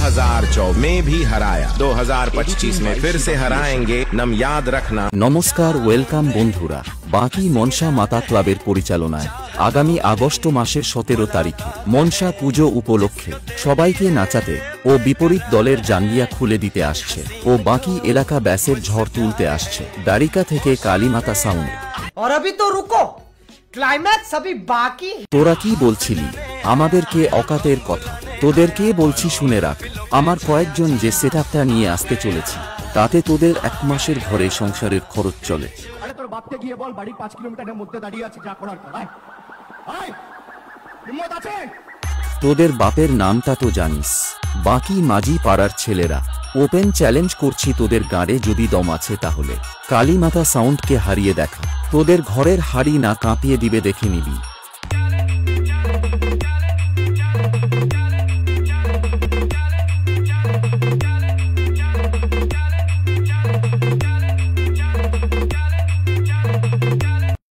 2024 में भी हराया, 2025 में फिर से हराएंगे, नम याद रखना। নমস্কার, ওয়েলকাম বন্ধুরা। বাকি মনসা মাতা ক্লাবের পরিচালনায় আগামী আগস্ট মাসের 17 তারিখে মনসা পুজো উপলক্ষে সবাইকে নাচাতে ও বিপরীত দলের জাঙ্গিয়া খুলে দিতে আসছে ও বাকি এলাকা ব্যাসের ঝড় তুলতে আসছে দ্বারিকা থেকে কালীমাতা সাউন্ড। और अभी तो रुको, ক্লাইম্যাক্স अभी बाकी। তোরা কি বলছিলি আমাদেরকে অকাতের কথা? তোদেরকে বলছি শুনে রাখ, আমার কয়েকজন যে সেটআপটা নিয়ে আসতে চলেছি তাতে তোদের 1 মাসের ঘরে সংসারের খরচ চলে। আরে তোর বাপকে গিয়ে বল বাড়ি 5 কিলোমিটারের মধ্যে দাঁড়িয়ে আছে, যা করার কর। আয় হিম্মত আছে? তোদের বাপের নামটা তো জানিস। বাকি মাঝি পাড়ার ছেলেরা ওপেন চ্যালেঞ্জ করছি, তোদের গাড়ে যদি দম আছে তাহলে কালীমাতা সাউন্ডকে হারিয়ে দেখা। তোদের ঘরের হাড়ি না কাঁপিয়ে দিবে, দেখে নিবি।